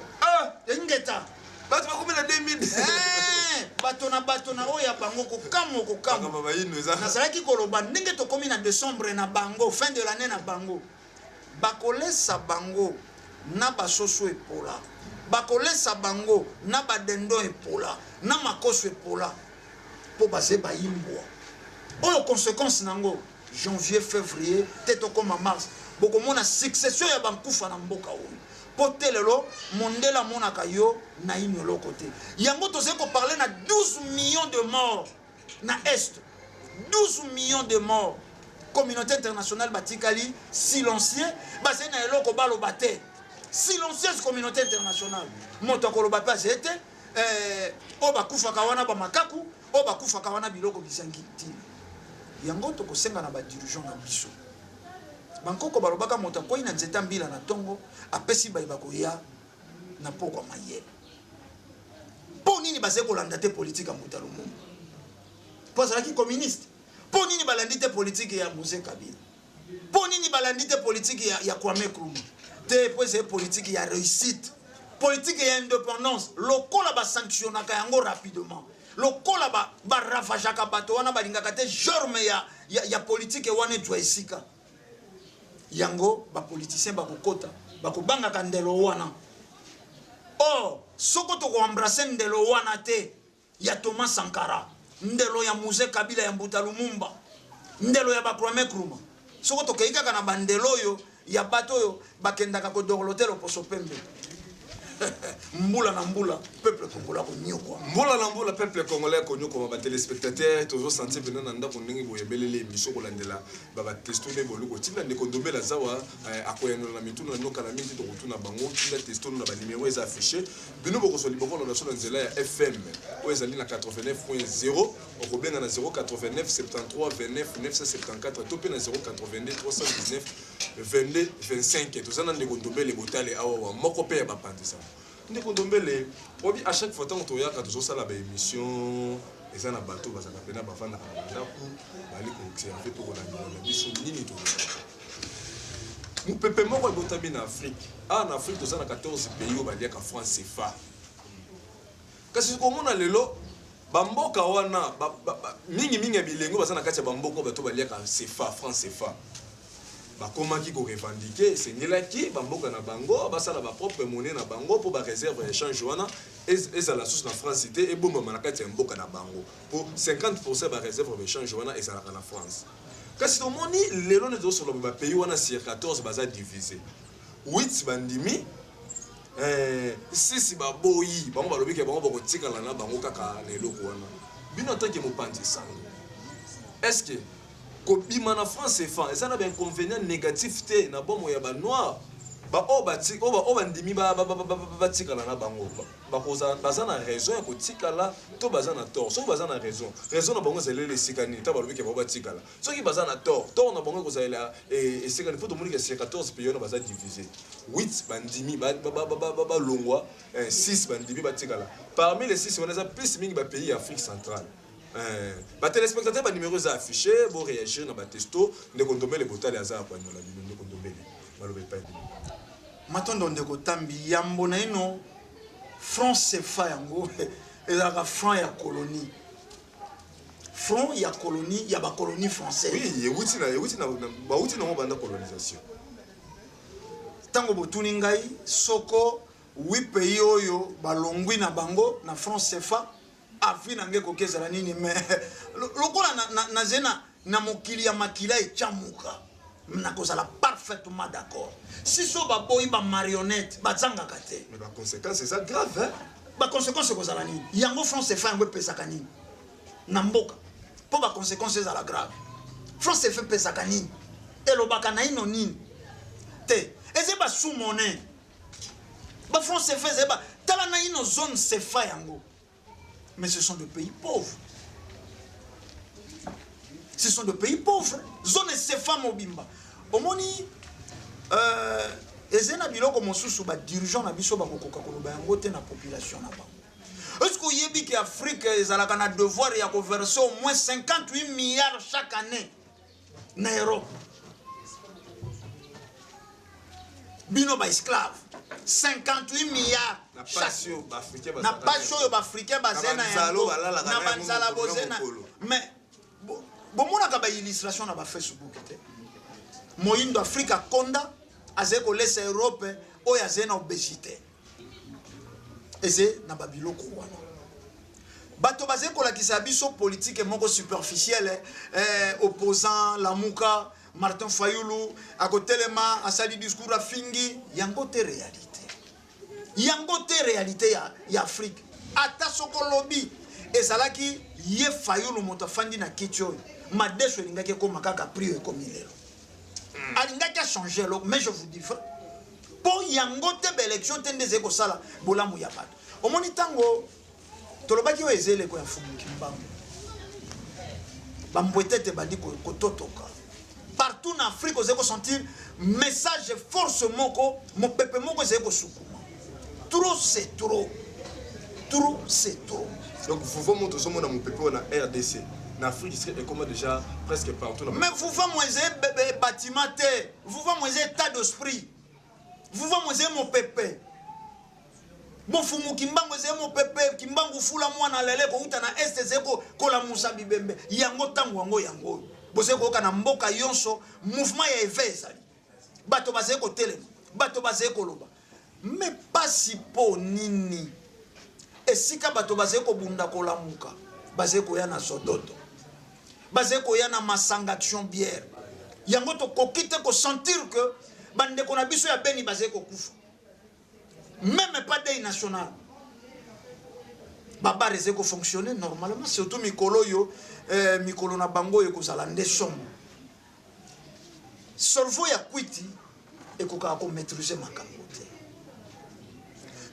Ingeta. Bato bakumi na 2000. Bato na oya bango ko kamo. Na salaki koloba ndenge to komi na décembre na bango, fin de l'année na bango. Bakolesa bango na basoso epola. Bakolesa bango na badendo epola na makoso epola po base ba imbwa oyo conséquence nango janvier février teto comme mars boko mona succession ya bankufa na mboka oyo po telelo mondela monaka yo na inyo côté yango toze ko parler na 12 millions de morts na est 12 millions de morts communauté internationale batikali silencieux base na eloko balo bate silencieuse communauté internationale. Moto ba pas été oba kufa kawana ba makaku oba kufa kawana biloko bisangiti. Yango to ko senga na ba dirigeant na biso. Bankoko balobaka moto ko ina nzeta mbila na tongo apesi ba ibako ya na poko mayele. Po nini base ko landa te politique ya mutalo mo. Po za ki communiste. Po nini balandi te politique ya Mose Kabila. Po nini balandi te politique ya Kwame Nkrumah. C'est politique, il y a réussite. Politique, il y a indépendance. Le col a sanctionné rapidement. Le col a ravagé à bateau. On a balingakate jorme ya politique et wane doit ici. Yango, ba politicien ba kokota, ba kobanga kandelo wana. Oh, sokoto ko embrasser ndelo wana te. Ya Thomas Sankara, ndelo ya Mose Kabila ya Mbuta Lumumba, ndelo ya ba Kwame Nkrumah. Sokoto keika kana bandelo yo. Ya bato yo bakendaka ko dorloter lo poso pembe mbula na mbula peuple congolais ko nyoko mbula na mbula peuple congolais ko nyoko ba téléspectateurs toujours sentir venir nanda ko ndingi boyebelele émission ko landela ba testoner boluko tinda ndeko ndombela zawa akoyano na mituna na noka na minti to kutuna bango tinda testoner na ba numéro est affiché bino boko so liboko na so nzela ya FM o ezali na 89.0 o benga na 089 73 29 974 topé na 082 319 22 25 tozana ndeko ndombele botale awa moko pe ya ba pandisa ndeko ndombele obi à chaque fois tant to ya ka tozo sala ba émission eza na bato bazaka pena bafanda ka ndaku bali ko observer to ko na biso nini to mupepe moko ebotami na Afrique na Afrique tozana 14 pays o baliaka France CFA kasi komona lelo bamboka wana mingi bilengo bazana kati ya bamboka bato baliaka CFA France CFA bakomaki ko revendiquer sengelaki bamboka na bango basala ba propre monnaie na bango pour ba réserve échange wana eza la source na France cité et bomba manakati mboka na bango pour 50% ba réserve de change wana ezalaka na France kasi tomoni lelo ne zo ba pays wana sur 14 baza divisé 8 bandimi 6 baboyi bango balobi ke bango bakotikala na bango kaka lelo wana bino tant que mopanzi sango est-ce que kobima na France c'est fan eza na ba inconvénient négatif te na bomo ya ba noir ba bandimi batikala na bango baza na raison ya kotikala to baza na tort soki baza na raison na bango ezaleli esika nini ta balobi ke bango batikala soki baza na tort na bango ekozala esika nini fo tomoni ke 14 pays wana baza divisé 8 bandimi balongwa 6 bandimi batikala parmi les 6 wana eza plus mingi bapays ya Afrique centrale batelespectateur banumero eza affiché boréagir na batesto ndekondombele botali aza apanyola bino ndekondombele balobe epai bino matondo ndeko tambi yambo na ino France CFA yango ezalaka franc ya colonie franc ya colonie ya ba colonie française oui yewuti na bauti na banda colonisation tango botuni ngai soko 8 pays oyo balongwi na bango na France CFA afina ngeko kezala nini mais lokola na zena na mokili ya makila echamuka na kozala parfaitement d'accord si so ba boyi ba marionnette bazanga kate mais ba conséquence c'est ça grave hein ba conséquence kozala nini yango France fait yango pesaka nini na mboka po ba conséquence ezala grave France fait pesaka nini elobaka na ino nini te eze ba sous monnaie ba France fait zeba tala na ino zone CFA yango mais ce sont des pays pauvres. Ce sont des pays pauvres. Zone CFA mobimba. Omoni ezena biloko mosusu ba dirigeant na biso ba kokoka koloba yango te na population na bango. Est-ce que yebi que Afrique ezalaka na devoir ya ko verser au moins 58 milliards chaque année na Europe. Bino ba esclave 58 milliards na passion bafricain na passion yo bafricain bazena yango na banzala bozena mais bomonaka ba illustration na ba Facebook te moyindo Afrika konda azeko lesa Europe oyo azena obésité eze na babiloko wana bato bazeko lakisa biso politique moko superficielle opposant Lamuka Martin Fayulu akotelema asali discours a fingi yango te réalité ya Afrique ata soko lobby ezalaki ye Fayulu moto fandi na kitio madeso lingaki ko makaka prier comme lelo alingaki a changer lo mais je vous dis vrai pour yango te élection te ndeze ko sala bolamu ya bato omoni tango tolobaki o ezele ko ya fumu kimbango bambwetete badi ko totoka partout en Afrique vous allez sentir message force moko mon peuple moko zeko sukuma trop c'est trop donc vous voyez mon tozo mon peuple na RDC en Afrique c'est comme déjà presque partout mais vous voyez mon bâtiment vous voyez mon état d'esprit vous voyez mon peuple bon fumu kimbango ze mon peuple kimbango fula mwana lele ko uta na est zeko ko la musa bibembe yango tango yango bose ko kana mboka yonso mouvement ya eveza bato bazé ko telema bato bazé ko loba mais pas si po nini esika bato bazé ko bunda ko lamuka bazé ko ya na sodoto bazé ko ya na masanga action bière yango to kokite ko sentir que bande ko na biso ya beni bazé ko kufa même pas des national baba rezeko fonctionner normalement surtout mikolo yo mikolo na bango yo kozala nde somme solvo ya kwiti ekoka ko maîtriser makambo te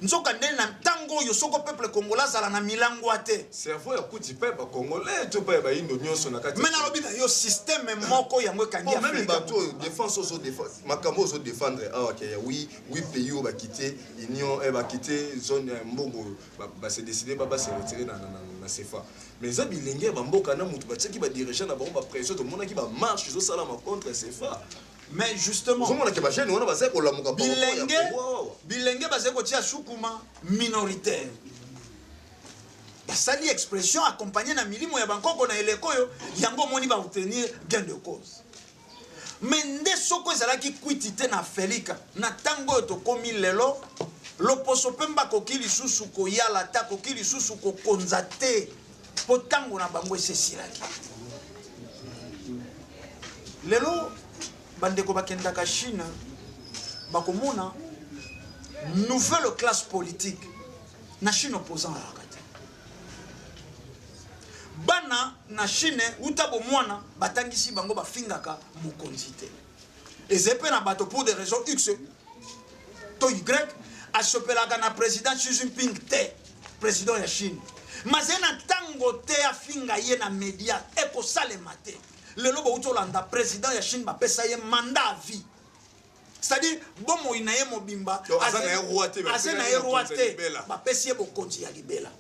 nzoka ndene na tango yo soko peuple congolais ala na milango ate cerveau ya kuti pe ba congolais to pe ba indo nyonso na kati mais na lobi na yo système moko yango kangi Afrique même bato défense oso défense makambo oso défendre ok oui pays ba quitter union ba quitter zone mbongo ba se décider ba se retirer na CFA mais ça bilenge ba mboka na mutu ba tsaki ba dirigeant na ba pression to mona ki ba marche zo sala ma contre CFA. Mais justement, bilenge bazeko tia sukuma minoritaire. Basali expression accompagnée na milimo ya bankoko na elekoyo yango moni ba obtenir gain de cause. Mais nde soko ezalaki kwitite na Felika na tango to komi lelo loposo pemba kokili susu koyala ta kokili susu kokonza te po tango na bango esesilaki. Lelo bandeko bakendaka Chine bakomona nouvelle classe politique na Chine opposant à Rakate. Bana na Chine utabo mwana batangisi bango bafingaka mokonzi te. Ezepe na bato pour des raisons X to Y asopelaka na président Xi Jinping te, président ya Chine. Mazena tango te afinga ye na media eko salema te. Lelo bo utolanda président ya Chine bapesa ye mandat à vie. C'est-à-dire bomo inaye mobimba azana ye roi te bapesi ye bokonzi ya libela.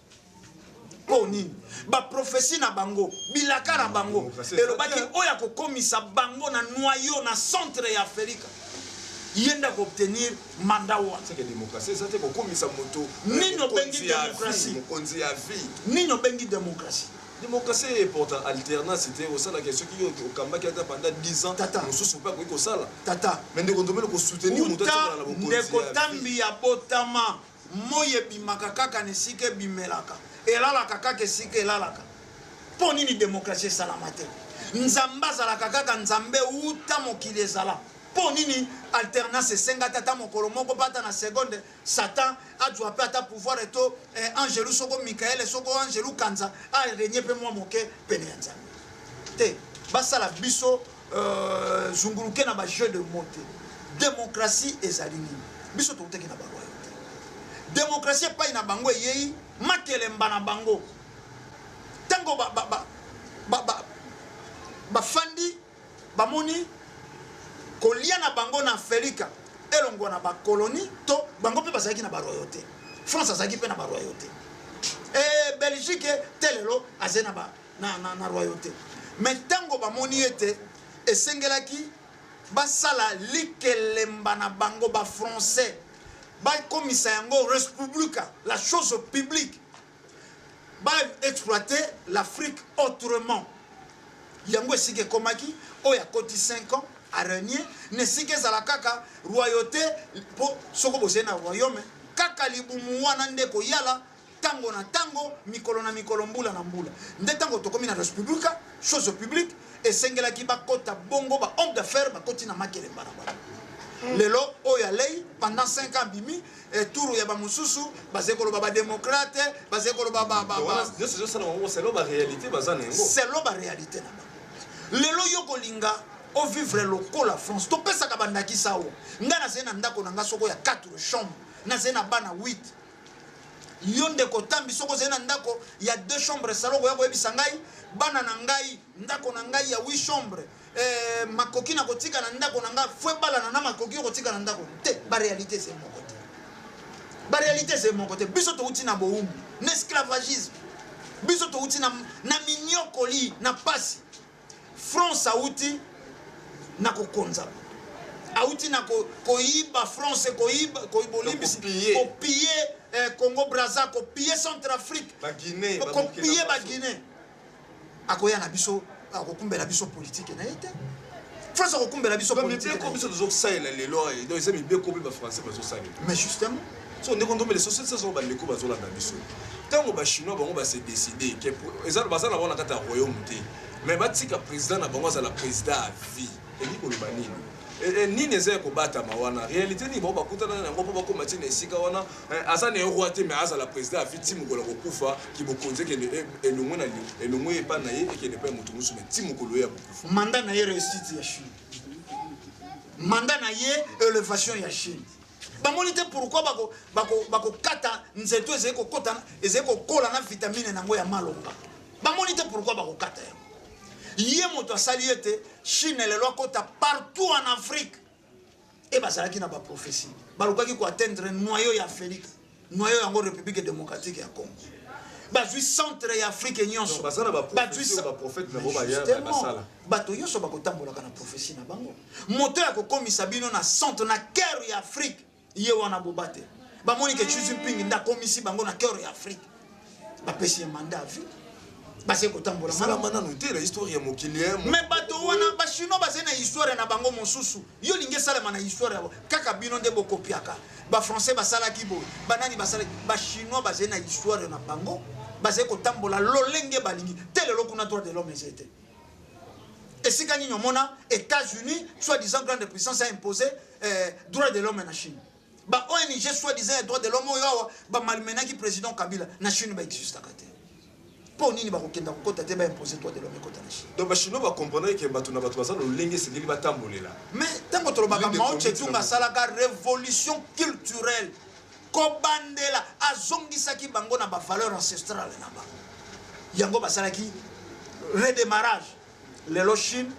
Poni ba prophétie na bango bilaka na bango elobaki oya kokomisa bango na noyau na centre ya Afrika yenda ko obtenir mandat wa c'est que démocratie ça te kokomisa moto nino bengi démocratie mokonzi ya vie nino bengi démocratie. Démocratie est pourtant alternance, c'était aussi la question qui au Kamba qui a été pendant 10 ans. Tata. Nous sommes pas comme ça là. Tata. Mais nous devons soutenir nous Nekotambi ya botama moye bimaka kaka nesike bimelaka. Elala kaka kesike elalaka. Poni ni démocratie salamate. Nzamba za la kaka nzambe uta mokili ezala. Poni ni alternance senga tata mokolo moko pata na seconde Satan a dû appeler à pouvoir et tout Angelou soko Michael soko Angelou Kanza a régné pe moi moke penenza. Te basa la biso zunguluke na ba jeu de mots. Démocratie ezalini. Biso to teki na ba royauté. Démocratie pa ina bango yeyi makelemba na bango. Tango ba fandi ba moni koliana bango na Afrika elongo na ba colonie to bango pe bazaki na ba royauté. France azaki pe na ba royauté. Belgique telelo azena ba na royauté. Mais tango ba moni ete esengelaki basala likelemba na bango ba français ba komisa yango république la chose publique ba exploiter l'Afrique autrement. Yango esike komaki oya koti 5 ans à régner ne sike zala kaka royauté po soko bozena royaume kaka libumu wana ndeko yala tango na tango mikolo na mikolo mbula na mbula nde tango tokomi na république chose publique esengela ki bakota bongo ba homme d'affaires bakoti na makele bana bana lelo oya lei pendant 5 ans bimi et tour ya ba mususu bazekolo ba démocrate bazekolo ba c'est lo ba réalité bazana ngo c'est lo ba réalité na lelo yoko linga o vivre loko la France to pesa ka bandaki sawo ngana zena ndako na ngasoko ya 4 chambres na zena bana 8 yonde ko tambi soko zena ndako ya 2 chambres saloko yako ebisa ngai bana na ngai ndako na ngai ya 8 chambres makoki na kotika na ndako na ngai fwe bala na makoki ko tika na ndako te ba réalité c'est mon côté ba réalité c'est mon côté biso to uti na boum n'esclavagisme biso to uti na minyokoli na pasi France auti na kokonza auti na koiba France koiba koibolibisi kopiller Congo Brazza kopiller Centrafrique ba Guinée kopiller ba Guinée akoya na biso akokumbela biso politique na ete France akokumbela biso politique mais biso zo saela lelo donc ils aiment bien copier ba français bazo saela mais justement so ndeko ndombe les sociétés sont ba leko bazo landa biso tango ba chinois bango ba se décider que ezala bazana bona kata royaume te mais batika président na bango za la président à vie et ni ko banini ni neze ko bata mawana réalité ni bo bakutana na ngo bako matina esika wana asa ne roi te mais asa la président à vie timu ko la kokufa ki bokonze ke elongwe na elongwe epa na ye ke ne pas mutu musu mais timu ko loya kokufa mandat na ye réussite ya Chine mandat na ye élévation ya Chine bamoni te pourquoi bako kata nzeto ezeko kota ezeko kola na vitamine nango ya malonga bamoni te pourquoi bako kata yé moto asali ete Chine lelo kota partout en Afrique et bazalaki na ba prophétie balukaki ko atteindre noyau ya Afrique noyau yango République démocratique ya Congo bazui centre ya Afrique nyonso bazana ba prophète na bo ba ya basala bato yoso bakotambola kana prophétie na bango moto ya kokomisa bino na centre na cœur ya Afrique ye wana bobate ba moni ke Xi Jinping nda komisi bango na cœur ya Afrique ba pesi mandat à vie base kotambola malamana no te la histoire ya mokilien mais bato wana ba chinois base na histoire na bango mosusu yo linge salama na histoire ya kaka bino nde bokopiaka ba français basala kibo banani basala ba chinois base na histoire na bango base kotambola lolenge balingi tele lokuna droit de l'homme ezete. Et si gagné mona États-Unis soi-disant grande puissance a imposé droit de l'homme en Chine. Ba ONG soi-disant droit de l'homme ba malmena qui président Kabila na Chine ba existe à côté. Pour nini ba kokenda kokota te ba imposer droit de l'homme kota na Chine. Donc ba chinois ba comprendre que bato na bato basala lolenge sengeli batambolela. Mais tango to ba mao chetunga salaka révolution culturelle. Kobandela azongisaki bango na ba valeur ancestrale na ba. Yango basalaki redémarrage. Lelo Chine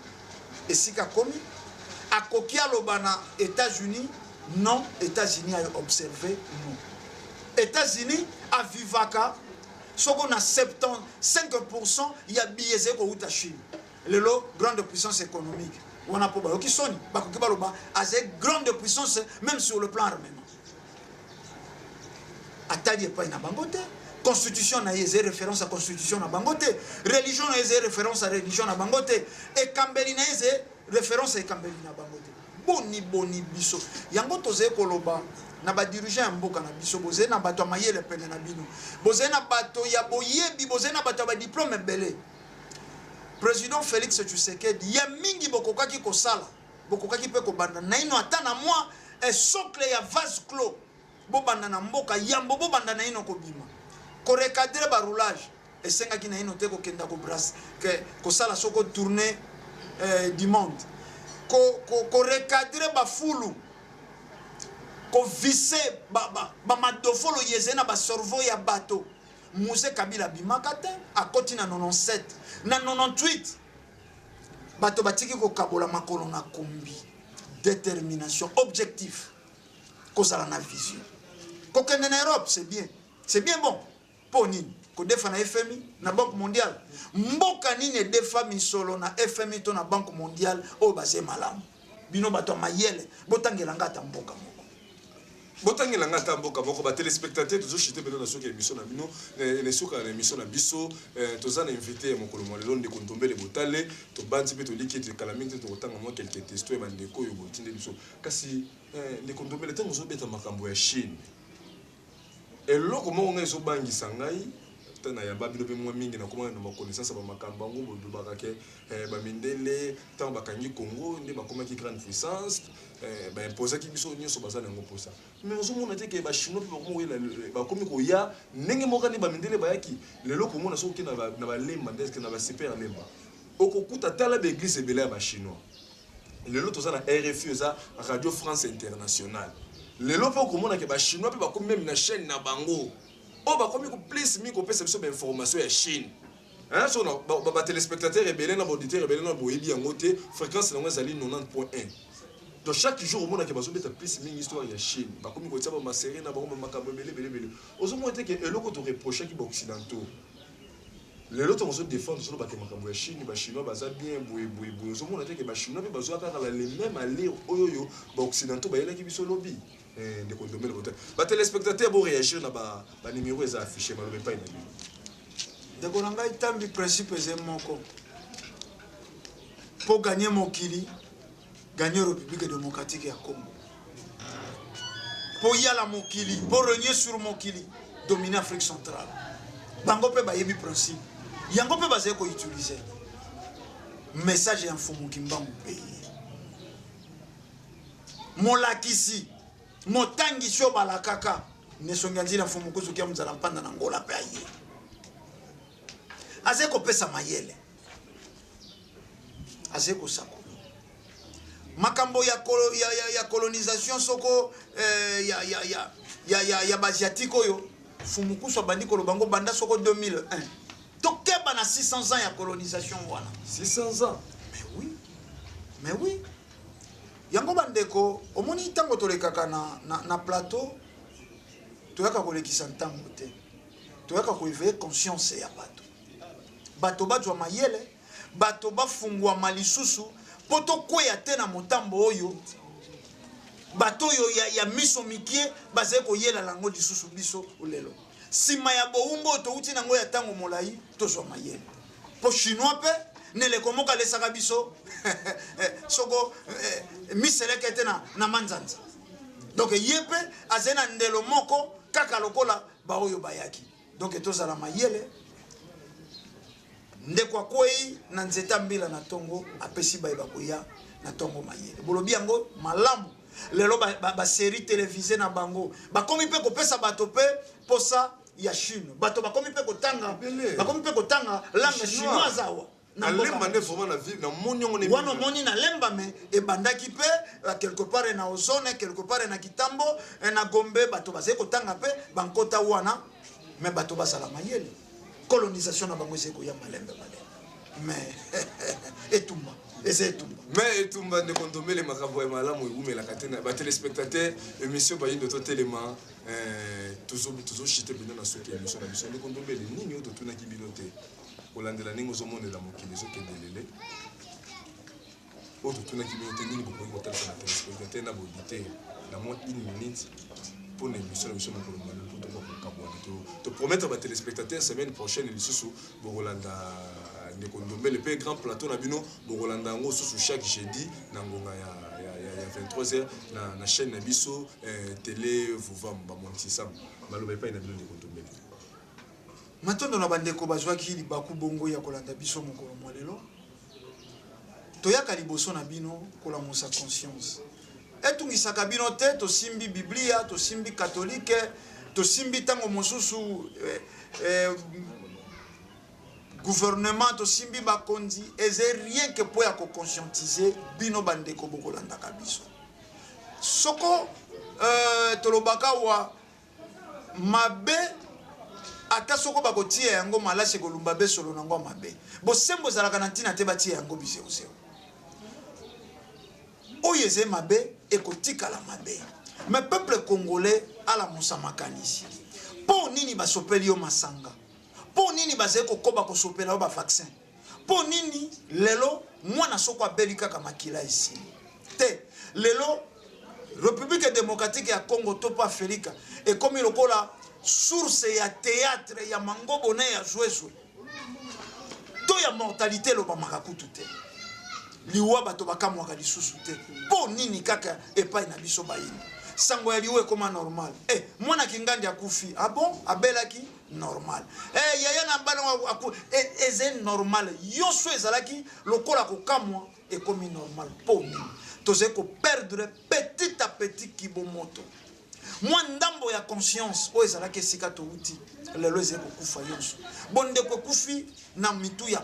et Sika Komi a Kokia Lobana États-Unis non, États-Unis a observé non. États-Unis a Vivaka soko na 75% il y a biaisé ko uta Chine. Lelo grande puissance économique. On a pas qui soni ba ko baloba as grande puissance même sur le plan armement. Atali pas na bangote. Constitution na yeze référence à constitution na bangote, religion na yeze référence à religion na bangote, et kambeli na yeze référence à kambeli na bangote. Boni biso. Yango toze koloba na ba dirigeant mboka na biso boze na bato mayele pene na bino. Boze na bato ya boyebi boze na bato ba diplôme belé. Président Félix Tshisekedi ya mingi bokokaki kosala, bokokaki pe ko banda na ino atana moi et socle ya vase clos. Bo banda na mboka yambo bo banda na ino ko bima. Ko recadrer ba roulage et senga ki na ino te ko kenda ko brasse ko sala soko tourner du monde ko recadrer ba fulu ko visser ba madofolo yezena ba cerveau ya bateau Muse Kabila bimaka te akoti na 97 na 98 bato batiki ko kabola makolo na kombi détermination objectif ko sala na vision ko kende na Europe c'est bien bon. Poni ko defa na FMI na Banque mondiale mboka nini defa misolo na FMI to na Banque mondiale o base malamu bino bato mayele botangela ngata mboka moko botangela ngata mboka moko ba téléspectateurs tozo chité beno na soki émission na bino ne soka na émission na biso toza na invité mokolo molelo ndeko Ntombele Botale to banti pe to likete kalamite to kotanga mo quelques tests ba ndeko yo botinde biso kasi ndeko Ntombele tango zo beta makambo ya Chine. Et là, comment on est sur Bangi Sangai, tana ya babino pe mwa mingi na comment na connaissance ba makamba ngo bo bakake ba mindele tant bakangi Congo ndi ba comment ki grande puissance ba imposer ki biso nyoso bazana ngo posa mais ozo mona te ke ba chinois pe mo wela ba komi ko ya ndenge mokani ba mindele ba yaki lelo ko mona so ki na ba lemba ndeske na ba super lemba okokuta tala ba église ebele ya ba chinois lelo toza na RFI za Radio France Internationale. Les lopes comme on a que les Chinois peuvent même na chaîne na bango. Oh bah comme plus mi ko pesa biso information ya Chine. Hein so na ba téléspectateurs rebelle na auditeur rebelle na boyebi yango te fréquence na ngazali 90.1. Donc chaque jour on a que bazo beta plus mi histoire ya Chine. Ba comme ko tsaba ma série na bango makambo belé. Ozo mo te que eloko to reprocher ki ba occidentaux. Les autres on se défend sur le bâtiment comme la Chine, les Chinois baza bien boui. Ozo mo te que ba Chinois pe bazo aka les mêmes allure oyoyo ba occidentaux ba yela ki biso lobby. De condominer le vote. Les téléspectateurs vont réagir na ba numéro est affiché mais pas ina. De konanga itambi principe zemoko. Pour gagner mokili, gagner la République démocratique ya Congo. Pour y aller mokili, pour régner sur mokili, dominer l'Afrique centrale. Bango pe ba yebi principe. Yango pe bazé ko utiliser. Message ya mfumu kimbangu pays. Molakisi motangi sio balakaka nesonganzira mfumu kuzukia mzala mpanda na ngola pe aye azeko pesa mayele azeko sako makambo ya colonisation soko ya basiatique oyo mfumu kuso bandiko lobango banda soko 2001 tokeba na 600 ans ya colonisation wana 600 ans mais oui yango bandeko omoni tango tolekaka na plateau toyaka kolekisa ntango te toyaka ko éveiller conscience ya bato bazwa mayele bato bafungwa malisusu poto kweya te na motambo oyo bato oyo ya miso mikie baze ko yela lango lisusu biso ulelo sima ya boumbo touti nango ya tango molai tozwa mayele po chinois pe ne le komoka le sakabiso soko miseleke te na manzanza donc yepe azena ndelo moko kaka lokola ba oyo bayaki donc tozala mayele ndekwa kwei na nzeta mbila na tongo apesi bayeba koya na tongo mayele bolobi yango malamu lelo ba série télévisée na bango bakomi pe kopesa bato pe posa ya Chine bato bakomi pe kotanga langue chinoise awa na lemba ne vraiment na vie na moniongo ne wana moni na lemba me e bandaki pe quelque part na ozone quelque part na kitambo na gombe bato bazé kotanga pe bankota wana me bato basala mayele colonisation na bango ezeko ya malembe mais etumba mais etumba ne kondomele makambo ya malamu eumela katena ba téléspectateurs émission ba yindo to telema toujours chité bino na soki émission na biso ne kondomele nini oto tuna kibilote olandela ningo zo monela mokili zo kendelele oto tuna kibilote nini ko ko tala na téléspectateurs na bodité na moins 1 minute pour une émission na biso mokolo malo to ko kabwa to promettre ba téléspectateurs semaine prochaine lisusu bokolanda ne kondombele pe grand plateau na bino bokolanda ngo susu chaque jeudi na ngonga ya 23h na chaîne na biso télé Vouvam ba montisam maloba pa na bino ne kondombele matondo na bandeko bazwaki libaku bongo ya kolanda biso mokolo mwalelo toyaka liboso na bino kolamusa conscience etungisaka bino te tosimbi biblia tosimbi catholique tosimbi tango mosusu gouvernement to simbi bakondi eze rien que pour ya ko conscientiser bino bandeko bokolanda kabiso soko tolobaka wa mabe ata soko bakotia yango malase kolumba be solo nango mabe bo sembo zalaka na ntina te batia yango biseo seo oyeze mabe ekotika la mabe mais peuple congolais ala musamakanisi po nini basopeli yo masanga po nini bazé ko koba ko sopela ba vaccin po nini lelo mwana soko abeli kaka makila ici te lelo République démocratique ya Congo topa Afrika et comme lokola source ya théâtre ya mangobo na ya jouezwe to ya mortalité lo ba makakutu te liwa bato bakamwaka lisusu te po nini kaka epai na biso bayini sango ya liwe koma normal mwana kingandi akufi bon abelaki normal yaya na bana aku eze normal yoso ezalaki lokola kokamwa ekomi normal po nini toze ko perdre petit à petit kibomoto mwa ndambo ya conscience o ezalaki esika touti lelo eze kokufa yoso bonde kokufi na mitu ya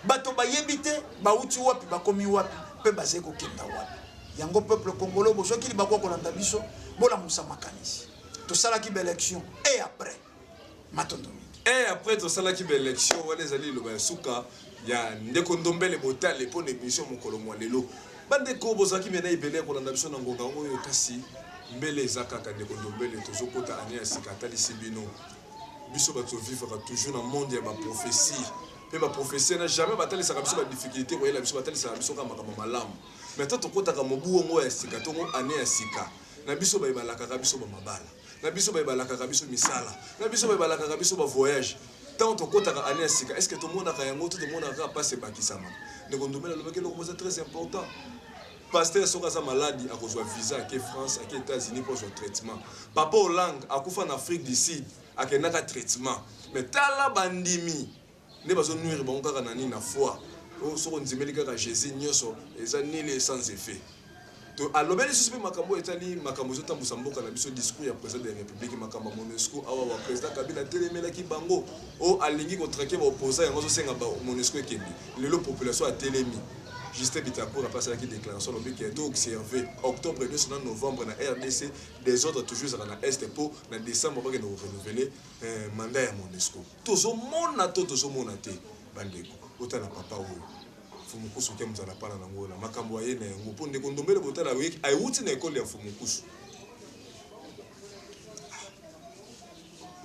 bato bayebi te bauti wapi bakomi wapi pe baze kokenda wapi yango peuple congolais bozoki libako kolanda biso bola musa makanisi to sala ki élection et après matondo et après to sala ki élection wana ezali loba ya suka ya ndeko ndombele botale po na émission mokolo mwa lelo bandeko bozaki mena ibele kolanda biso na ngonga oyo kasi mbele ezakaka ndeko ndombele tozokota ane ya sika tali sibino biso bato vivre toujours na monde ya ba prophétie pe ba prophétie na jamais batalisaka biso ba difficulté koyela biso batalisaka biso kama malamu mais tant tokotaka mobu ngo ya sika tongo ane ya sika na biso ba ibalaka biso ba mabala na biso ba ibalaka biso misala na biso ba ibalaka biso ba voyage tant tokotaka ane ya sika est-ce que tout le monde a yango tout le monde a pas se bakisama ne kondomela le bakelo ko très important pasteur soka sa maladie a reçoit visa à France à États-Unis pour son traitement papa Hollande a kufa en Afrique du Sud a kenaka traitement mais tala bandimi ne bazo nuire bango kaka nani na foi o soko nzimeli kaka Jésus nyoso eza nile sans effet to alobeli susu makambo etali makambo zotambusa mboka na biso discours ya président de la République makambo MONUSCO awa wa président Kabila telemela ki bango o alingi ko traquer ba opposants yango zo senga ba MONUSCO ekende lelo population a telemi Justin Bitakour a passé la déclaration qui a été observé octobre 2 novembre na RDC des autres toujours na Est pour na décembre pour nous renouveler mandat ya MONUSCO tozo mona te bandeko otala papa oyo fumukusu ke muzala pala na ngola makambo aye na ngo ponde kondombele botala wiki ayuti na école ya fumukusu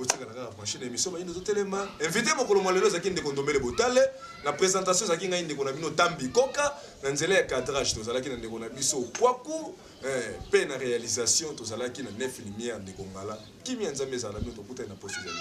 botika na kaka machine émission bayindo totelema invité mokolo malelo zaki ndeko ndombele botale na présentation zaki ngai ndeko na bino tambi koka na nzela ya cadrage tozalaki na ndeko na biso kwaku pe na réalisation tozalaki na 9 lumière ndeko ngala kimi ya nzambe ezala bino tokutani na poste ezali